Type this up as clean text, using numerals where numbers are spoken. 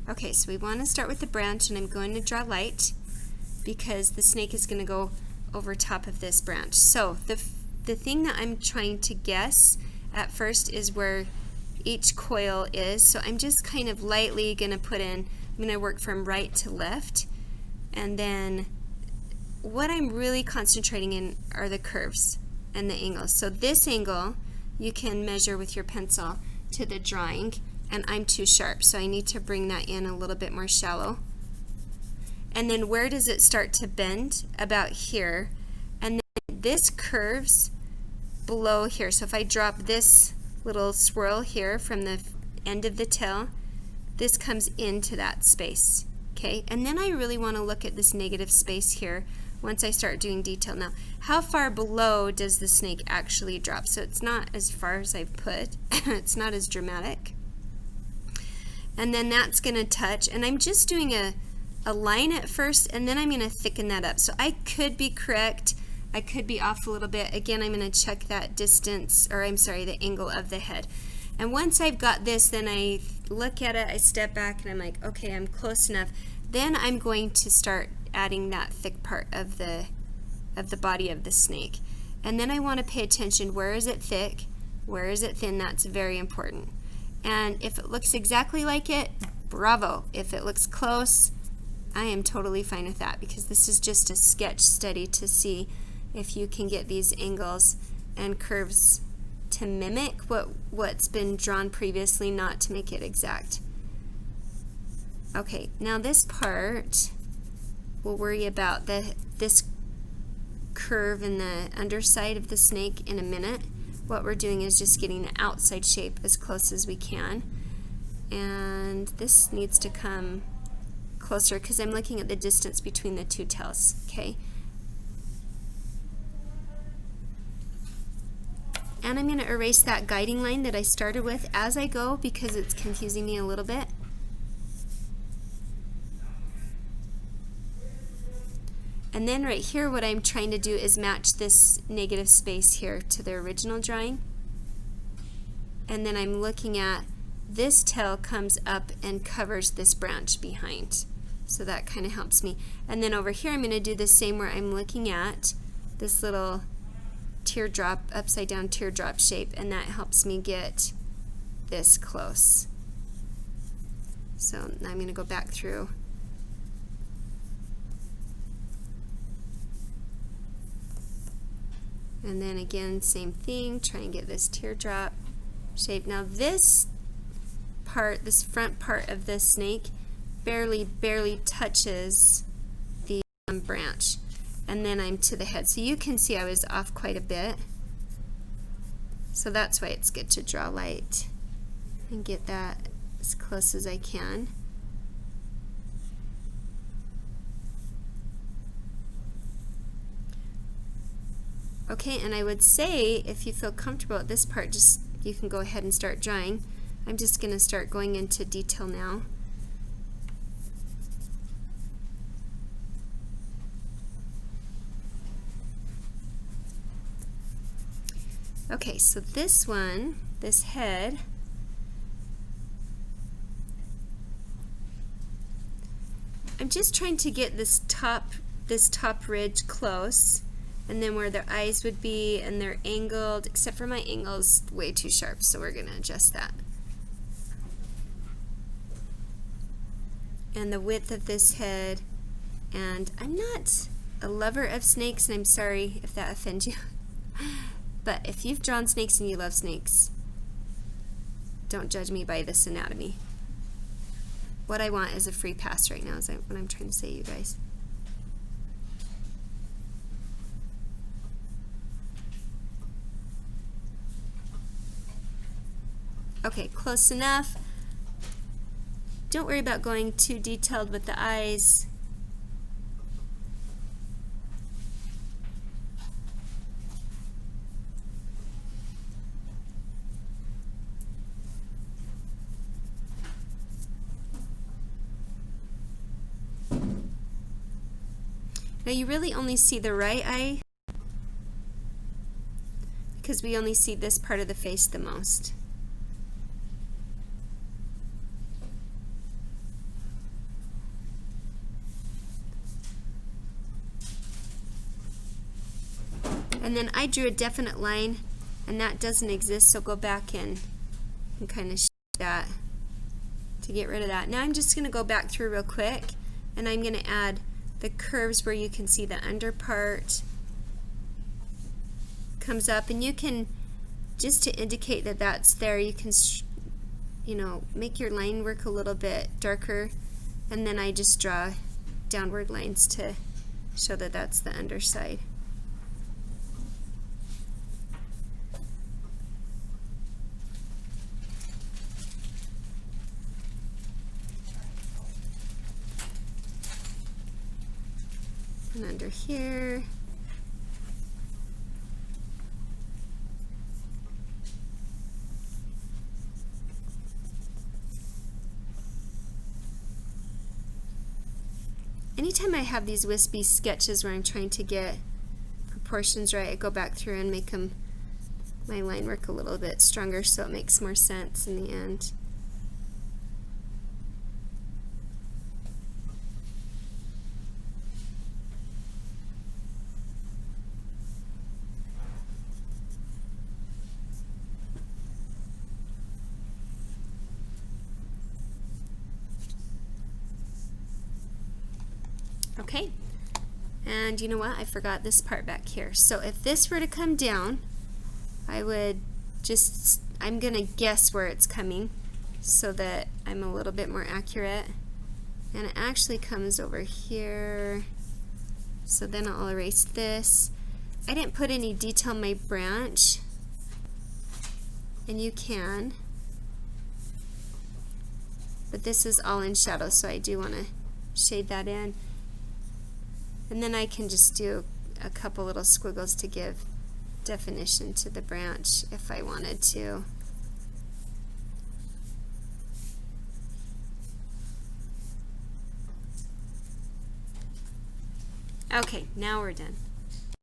Okay, so we want to start with the branch, and I'm going to draw light because the snake is going to go over top of this branch. So the thing that I'm trying to guess at first is where each coil is. So I'm just kind of lightly going to put in, I'm going to work from right to left, and then what I'm really concentrating in are the curves and the angles. So this angle you can measure with your pencil to the drawing, and I'm too sharp, so I need to bring that in a little bit more shallow. And then where does it start to bend? About here. And then this curves below here. So if I drop this little swirl here from the end of the tail, this comes into that space. Okay, and then I really want to look at this negative space here once I start doing detail. Now, how far below does the snake actually drop? So it's not as far as I've put. It's not as dramatic. And then that's going to touch, and I'm just doing a line at first, and then I'm going to thicken that up. So I could be correct, I could be off a little bit. Again, I'm going to check that distance, or I'm sorry, the angle of the head. And once I've got this, then I look at it, I step back, and I'm like, okay, I'm close enough. Then I'm going to start adding that thick part of the body of the snake. And then I want to pay attention, where is it thick, where is it thin? That's very important. And if it looks exactly like it, bravo. If it looks close, I am totally fine with that, because this is just a sketch study to see if you can get these angles and curves to mimic what's been drawn previously, not to make it exact. Okay, now this part, we'll worry about this curve in the underside of the snake in a minute. What we're doing is just getting the outside shape as close as we can. And this needs to come closer because I'm looking at the distance between the two tails. Okay. And I'm going to erase that guiding line that I started with as I go because it's confusing me a little bit. And then right here, what I'm trying to do is match this negative space here to the original drawing. And then I'm looking at this tail comes up and covers this branch behind. So that kind of helps me. And then over here, I'm going to do the same where I'm looking at this little teardrop, upside down teardrop shape, and that helps me get this close. So now I'm going to go back through. And then again, same thing, try and get this teardrop shape. Now this part, this front part of the snake, barely touches the branch. And then I'm to the head. So you can see I was off quite a bit. So that's why it's good to draw light and get that as close as I can. Okay, and I would say if you feel comfortable at this part, just you can go ahead and start drawing. I'm just going to start going into detail now. Okay, so this one, this head, I'm just trying to get this top ridge close. And then where their eyes would be, and they're angled, except for my angle's way too sharp, so we're going to adjust that. And the width of this head, and I'm not a lover of snakes, and I'm sorry if that offends you, but if you've drawn snakes and you love snakes, don't judge me by this anatomy. What I want is a free pass right now, is what I'm trying to say, you guys. Okay, close enough. Don't worry about going too detailed with the eyes. Now you really only see the right eye because we only see this part of the face the most. And then I drew a definite line, and that doesn't exist, so go back and kind of that to get rid of that. Now I'm just going to go back through real quick, and I'm going to add the curves where you can see the under part comes up, and you can, just to indicate that that's there, you can make your line work a little bit darker, and then I just draw downward lines to show that that's the underside. And under here. Anytime I have these wispy sketches where I'm trying to get proportions right, I go back through and make my line work a little bit stronger so it makes more sense in the end. Okay, and you know what? I forgot this part back here. So if this were to come down, I would just, I'm going to guess where it's coming so that I'm a little bit more accurate. And it actually comes over here. So then I'll erase this. I didn't put any detail in my branch, and you can. But this is all in shadow, so I do want to shade that in. And then I can just do a couple little squiggles to give definition to the branch if I wanted to. Okay, now we're done.